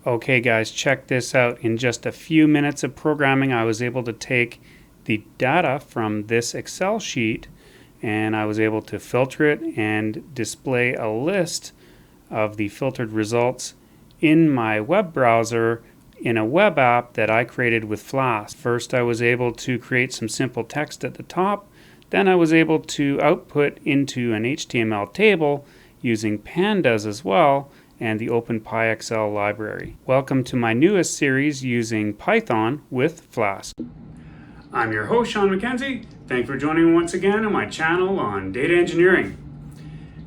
Okay guys, check this out. In just a few minutes of programming, I was able to take the data from this Excel sheet and I was able to filter it and display a list of the filtered results in my web browser in a web app that I created with Flask. First, I was able to create some simple text at the top. Then I was able to output into an HTML table using Pandas as well, and the Openpyxl library. Welcome to my newest series using Python with Flask. I'm your host, Sean MacKenzie. Thanks for joining me once again on my channel on data engineering.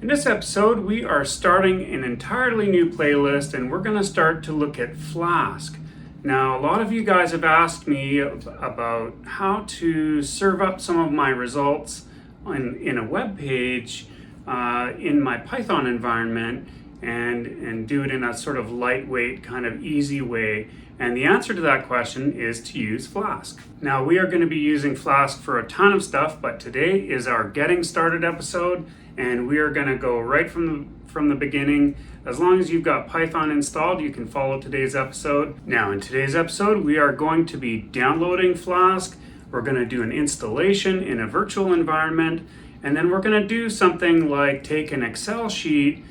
In this episode, we are starting an entirely new playlist and we're going to start to look at Flask. Now, a lot of you guys have asked me about how to serve up some of my results in a web page in my Python environment and do it in a sort of lightweight, kind of easy way. And the answer to that question is to use Flask. Now, we are going to be using Flask for a ton of stuff, but today is our getting started episode, and we are going to go right from the beginning. As long as you've got Python installed, you can follow today's episode. Now, in today's episode, we are going to be downloading Flask. We're going to do an installation in a virtual environment, and then we're going to do something like take an Excel sheet,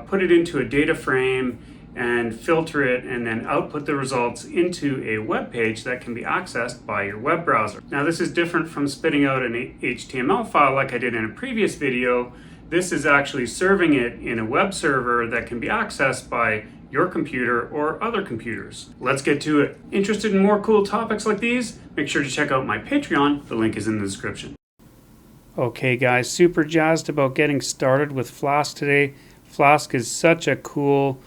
put it into a data frame and filter it and then output the results into a web page that can be accessed by your web browser. Now, this is different from spitting out an HTML file like I did in a previous video. This is actually serving it in a web server that can be accessed by your computer or other computers. Let's get to it. Interested in more cool topics like these? Make sure to check out my Patreon. The link is in the description. Okay guys, super jazzed about getting started with Flask today. Flask is such a cool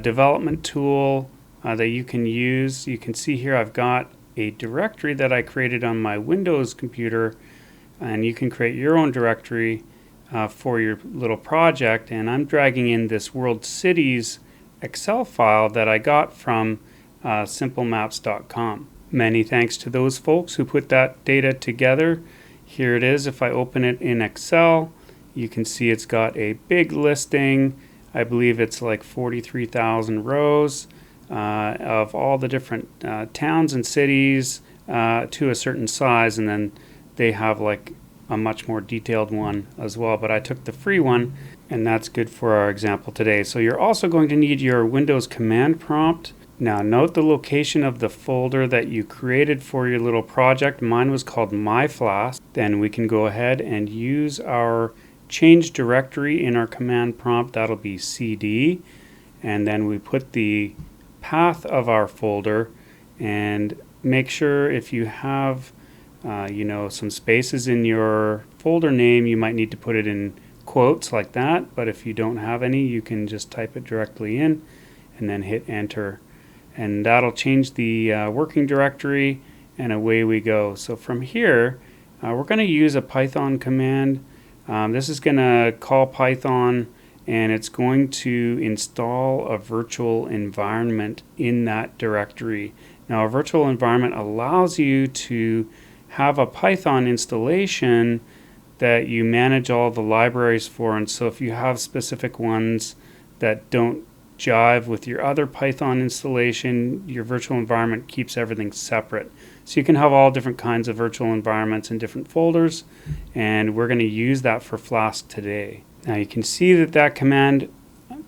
development tool that you can use. You can see here I've got a directory that I created on my Windows computer, and you can create your own directory for your little project. And I'm dragging in this World Cities Excel file that I got from simplemaps.com. Many thanks to those folks who put that data together. Here it is. If I open it in Excel, you can see it's got a big listing. I believe it's like 43,000 rows of all the different towns and cities to a certain size, and then they have like a much more detailed one as well. But I took the free one, and that's good for our example today. So you're also going to need your Windows command prompt. Now, note the location of the folder that you created for your little project. Mine was called My Flask. Then we can go ahead and use our change directory in our command prompt. That'll be cd. And then we put the path of our folder, and make sure if you have some spaces in your folder name, you might need to put it in quotes like that. But if you don't have any, you can just type it directly in and then hit enter. And that'll change the working directory, and away we go. So from here, we're going to use a Python command. This is going to call Python, and it's going to install a virtual environment in that directory. Now, a virtual environment allows you to have a Python installation that you manage all the libraries for. And so if you have specific ones that don't jive with your other Python installation, your virtual environment keeps everything separate. So you can have all different kinds of virtual environments in different folders, and we're going to use that for Flask today. Now you can see that command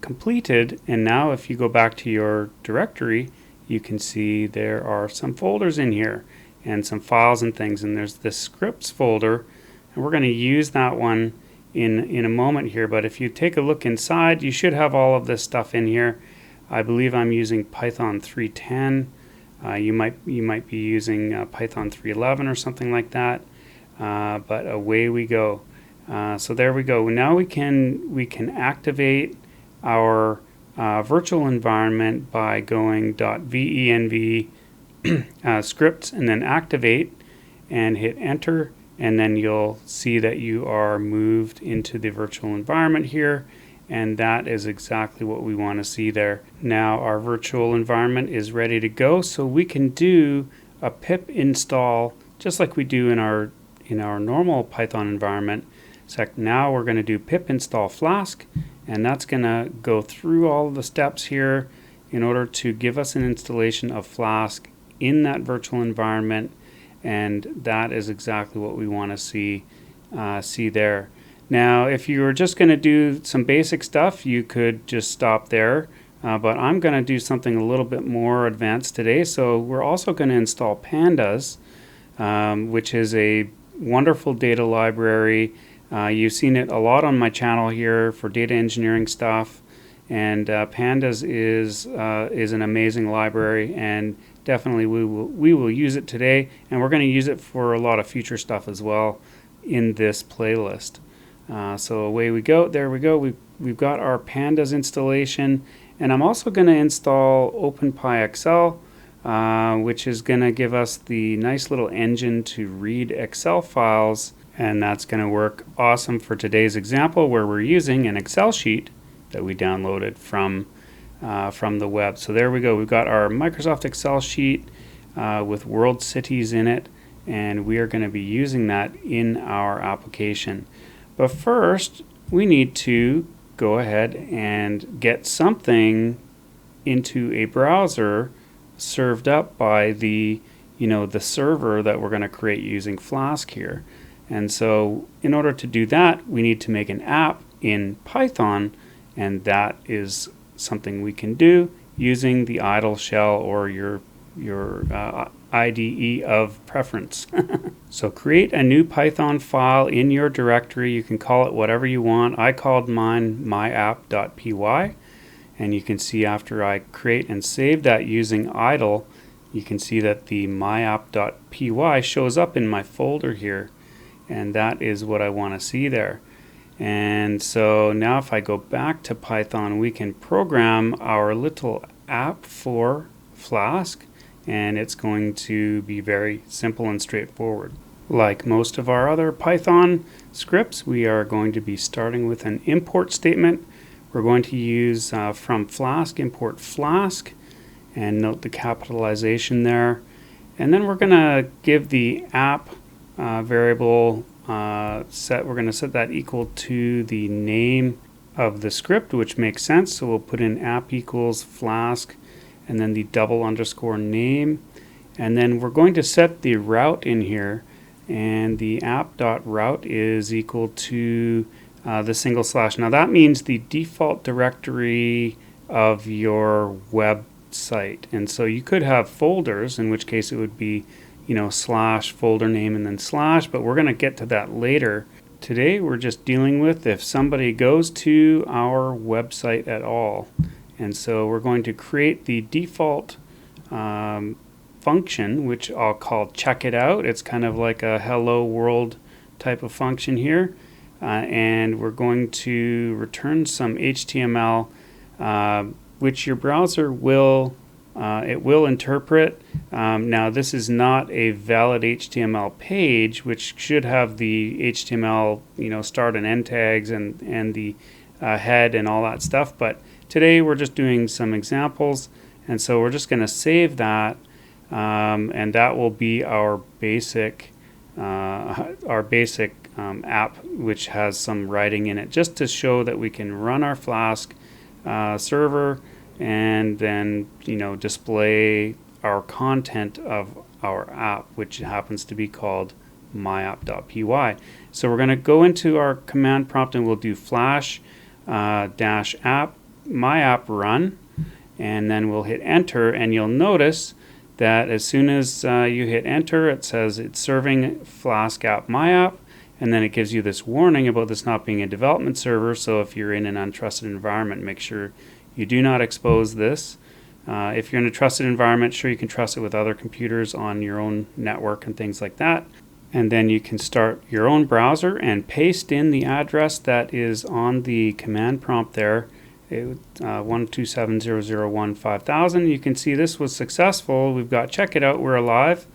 completed, and now if you go back to your directory, you can see there are some folders in here and some files and things, and there's this scripts folder, and we're going to use that one in a moment here. But if you take a look inside, you should have all of this stuff in here. I believe I'm using Python 3.10. You might be using Python 3.11 or something like that. But away we go. So there we go. Now we can activate our virtual environment by going .venv scripts and then activate and hit enter. And then you'll see that you are moved into the virtual environment here, and that is exactly what we want to see there. Now our virtual environment is ready to go, so we can do a pip install just like we do in our normal Python environment. So now we're going to do pip install Flask, and that's going to go through all of the steps here in order to give us an installation of Flask in that virtual environment, and that is exactly what we want to see there. Now, if you were just going to do some basic stuff, you could just stop there, but I'm going to do something a little bit more advanced today. So we're also going to install Pandas, which is a wonderful data library. You've seen it a lot on my channel here for data engineering stuff, and Pandas is an amazing library, and definitely we will use it today, and we're going to use it for a lot of future stuff as well in this playlist. So away we go. There we go. We've got our Pandas installation, and I'm also going to install Openpyxl, which is going to give us the nice little engine to read Excel files, and that's going to work awesome for today's example where we're using an Excel sheet that we downloaded from the web. So there we go. We've got our Microsoft Excel sheet with world cities in it, and we are going to be using that in our application. But first, we need to go ahead and get something into a browser served up by the server that we're going to create using Flask here. And so in order to do that, we need to make an app in Python, and that is something we can do using the idle shell or your IDE of preference. So create a new Python file in your directory. You can call it whatever you want. I called mine myapp.py, and you can see after I create and save that using idle, you can see that the myapp.py shows up in my folder here, and that is what I want to see there. And so now if I go back to Python, we can program our little app for Flask, and it's going to be very simple and straightforward. Like most of our other Python scripts, we are going to be starting with an import statement. We're going to use from Flask, import Flask, and note the capitalization there. And then we're going to give the app variable we're going to set that equal to the name of the script, which makes sense. So we'll put in app equals Flask and then the double underscore name. And then we're going to set the route in here, and the app.route is equal to the single slash. Now that means the default directory of your website. And so you could have folders, in which case it would be slash folder name and then slash, but we're going to get to that later. Today we're just dealing with if somebody goes to our website at all. And so we're going to create the default function, which I'll call check it out. It's kind of like a hello world type of function here. And we're going to return some HTML, which your browser will interpret. Now this is not a valid HTML page, which should have the HTML start and end tags and the head and all that stuff, but today we're just doing some examples, and so we're just going to save that, and that will be our basic app, which has some writing in it just to show that we can run our Flask server and then display our content of our app, which happens to be called myapp.py. So we're going to go into our command prompt and we'll do flash -app myapp run, and then we'll hit enter, and you'll notice that as soon as you hit enter, it says it's serving Flask app myapp, and then it gives you this warning about this not being a development server. So if you're in an untrusted environment, make sure you do not expose this. If you're in a trusted environment, sure, you can trust it with other computers on your own network and things like that. And then you can start your own browser and paste in the address that is on the command prompt there, 127.0.0.1.5000. You can see this was successful. We've got check it out, we're alive.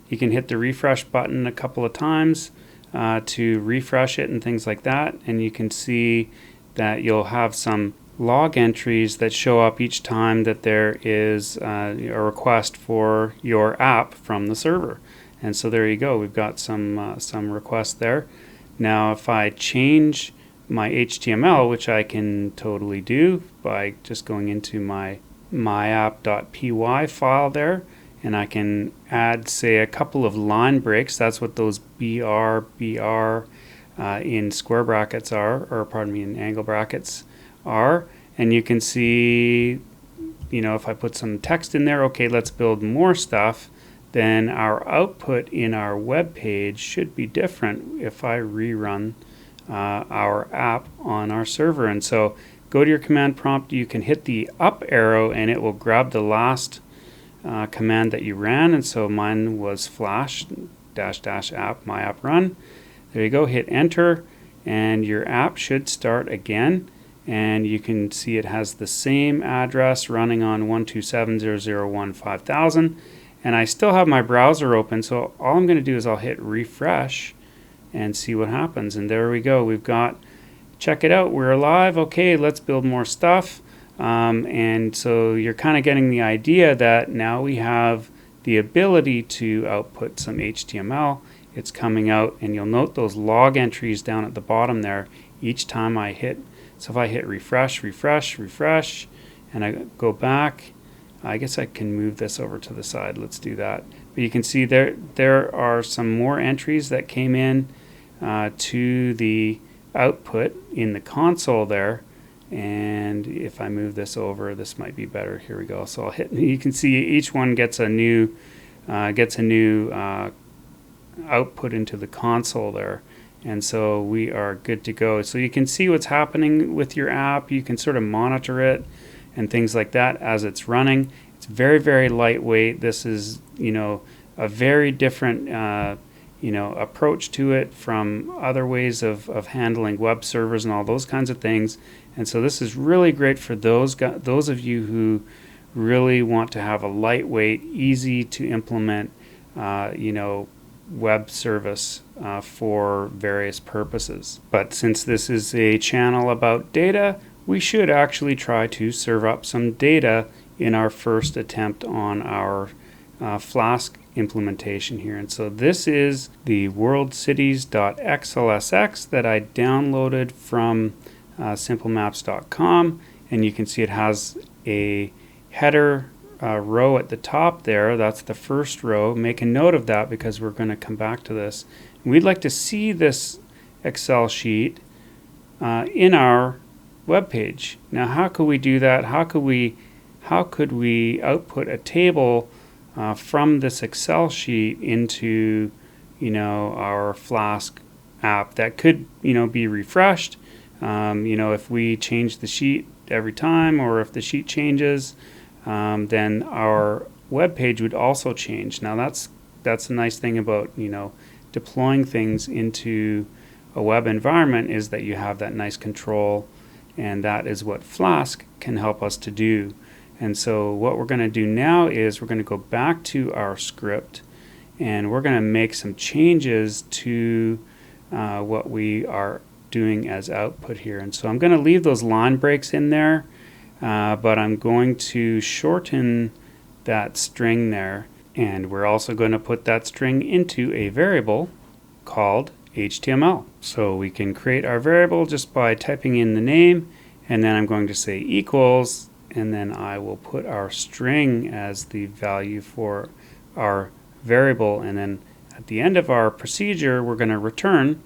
You can hit the refresh button a couple of times to refresh it and things like that. And you can see that you'll have some log entries that show up each time that there is a request for your app from the server. And so there you go, we've got some requests there. Now if I change my HTML, which I can totally do by just going into my myapp.py file there, and I can add, say, a couple of line breaks. That's what those BR in square brackets are, or pardon me, in angle brackets are. And you can see, if I put some text in there, okay, let's build more stuff, then our output in our web page should be different if I rerun our app on our server. And so go to your command prompt, you can hit the up arrow and it will grab the last command that you ran. And so mine was flash --app my app run. There you go, hit enter and your app should start again. And you can see it has the same address running on 127.0.0.1.5000. And I still have my browser open, so all I'm going to do is I'll hit refresh and see what happens. And there we go. We've got, check it out, we're alive. Okay, let's build more stuff. And so you're kind of getting the idea that now we have the ability to output some HTML. It's coming out, and you'll note those log entries down at the bottom there each time I hit. So if I hit refresh, and I go back, I guess I can move this over to the side. Let's do that. But you can see there are some more entries that came in to the output in the console there. And if I move this over, this might be better. Here we go. So I'll hit. You can see each one gets a new output into the console there. And so we are good to go. So you can see what's happening with your app. You can sort of monitor it and things like that as it's running. It's very, very lightweight. This is, a very different, approach to it from other ways of handling web servers and all those kinds of things. And so this is really great for those of you who really want to have a lightweight, easy to implement, web service for various purposes. But since this is a channel about data, we should actually try to serve up some data in our first attempt on our Flask implementation here. And so this is the worldcities.xlsx that I downloaded from simplemaps.com, and you can see it has a header row at the top there. That's the first row. Make a note of that because we're going to come back to this. And we'd like to see this Excel sheet in our web page. Now, how could we do that? How could we output a table from this Excel sheet into our Flask app that could be refreshed? If we change the sheet every time, or if the sheet changes, then our web page would also change. Now that's the nice thing about deploying things into a web environment, is that you have that nice control, and that is what Flask can help us to do. And so what we're going to do now is we're going to go back to our script, and we're going to make some changes to what we are doing as output here. And so I'm going to leave those line breaks in there, but I'm going to shorten that string there, and we're also going to put that string into a variable called HTML. So we can create our variable just by typing in the name, and then I'm going to say equals, and then I will put our string as the value for our variable, and then at the end of our procedure we're going to return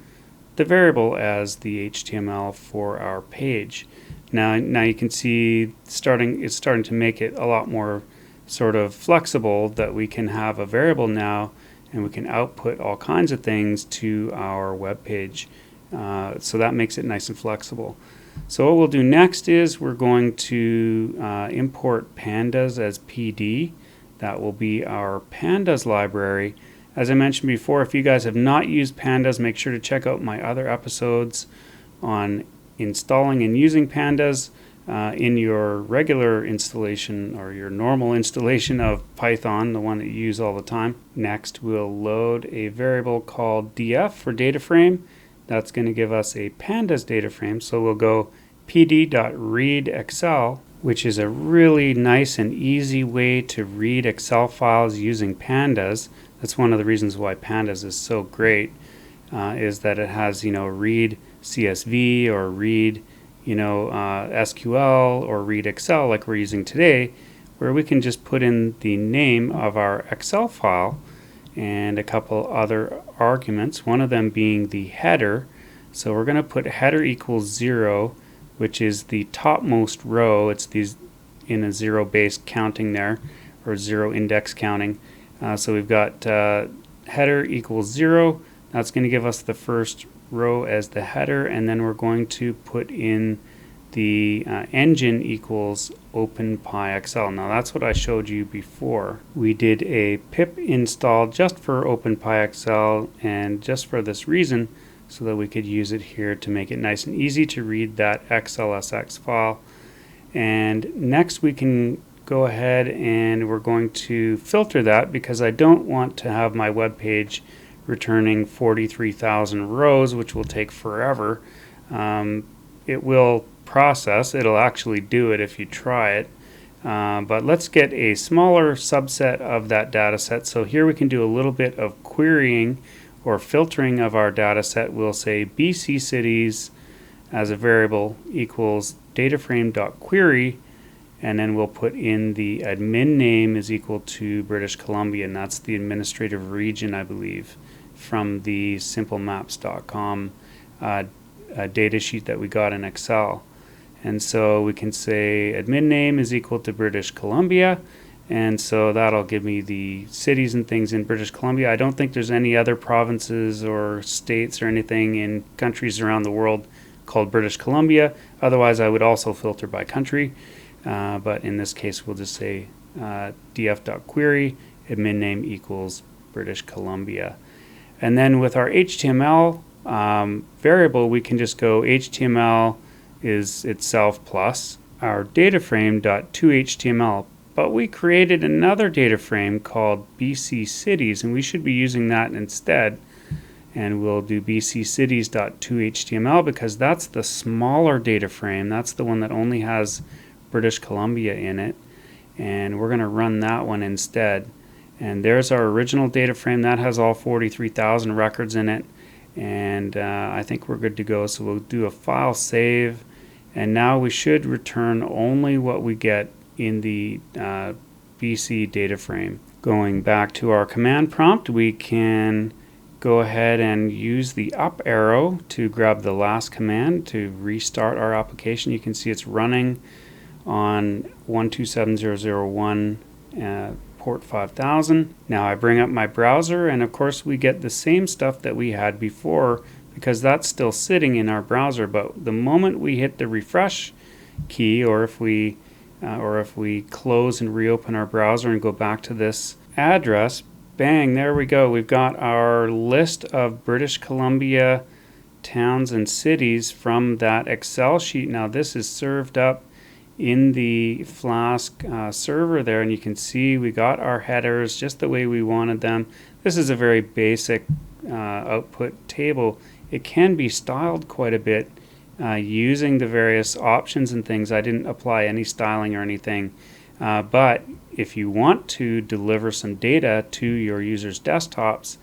the variable as the HTML for our page. Now you can see it's starting to make it a lot more sort of flexible, that we can have a variable now and we can output all kinds of things to our web page. So that makes it nice and flexible. So what we'll do next is we're going to import Pandas as PD. That will be our Pandas library. As I mentioned before, if you guys have not used Pandas, make sure to check out my other episodes on installing and using Pandas in your regular installation, or your normal installation of Python, the one that you use all the time. Next, we'll load a variable called df for data frame. That's going to give us a Pandas data frame. So we'll go pd.readExcel, which is a really nice and easy way to read Excel files using Pandas. That's one of the reasons why Pandas is so great, is that it has, read CSV, or read, SQL, or read Excel like we're using today. where we can just put in the name of our Excel file and a couple other arguments, one of them being the header. So we're going to put header equals 0, which is the topmost row. It's these in a zero base counting there, or zero index counting. So we've got header equals 0. That's going to give us the first row as the header, and then we're going to put in the engine equals Openpyxl. Now that's what I showed you before. We did a pip install just for Openpyxl, and just for this reason, so that we could use it here to make it nice and easy to read that XLSX file. And next we can go ahead and we're going to filter that, because I don't want to have my web page returning 43,000 rows, which will take forever. It will process, it'll actually do it if you try it, but let's get a smaller subset of that data set. So here we can do a little bit of querying or filtering of our data set. We'll say BC cities as a variable equals dataframe.query, and then we'll put in the admin name is equal to British Columbia, and that's the administrative region, I believe, from the simplemaps.com data sheet that we got in Excel. And so we can say admin name is equal to British Columbia, and so that'll give me the cities and things in British Columbia. I don't think there's any other provinces or states or anything in countries around the world called British Columbia. Otherwise I would also filter by country, but in this case we'll just say df.query admin name equals British Columbia. And then with our HTML variable, we can just go HTML is itself plus our data frame.toHTML, but we created another data frame called BC cities, and we should be using that instead. And we'll do BC cities.toHTML because that's the smaller data frame. That's the one that only has British Columbia in it, and we're going to run that one instead. And there's our original data frame that has all 43,000 records in it, and I think we're good to go. So we'll do a file save, and now we should return only what we get in the BC data frame. Going back to our command prompt, we can go ahead and use the up arrow to grab the last command to restart our application. You can see it's running on 127001 port 5000. Now I bring up my browser, and of course we get the same stuff that we had before because that's still sitting in our browser, but the moment we hit the refresh key, or if we close and reopen our browser and go back to this address, bang, there we go. We've got our list of British Columbia towns and cities from that Excel sheet. Now this is served up in the Flask server there, and you can see we got our headers just the way we wanted them. This is a very basic output table. It can be styled quite a bit using the various options and things. I didn't apply any styling or anything, but if you want to deliver some data to your users' desktops,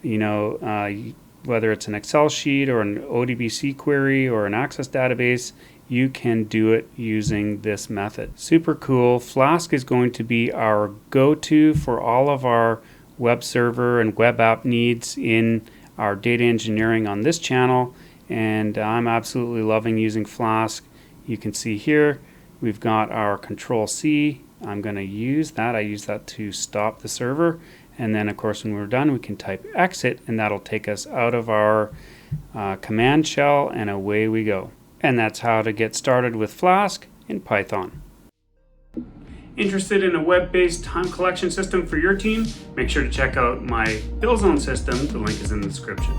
you know, whether it's an Excel sheet or an ODBC query or an Access database, you can do it using this method. Super cool. Flask is going to be our go-to for all of our web server and web app needs in our data engineering on this channel, and I'm absolutely loving using Flask. You can see here we've got our Control-C. I'm going to use that. I use that to stop the server, and then of course when we're done we can type exit, and that'll take us out of our command shell, and away we go. And that's how to get started with Flask in Python. Interested in a web-based time collection system for your team? Make sure to check out my Billzone system. The link is in the description.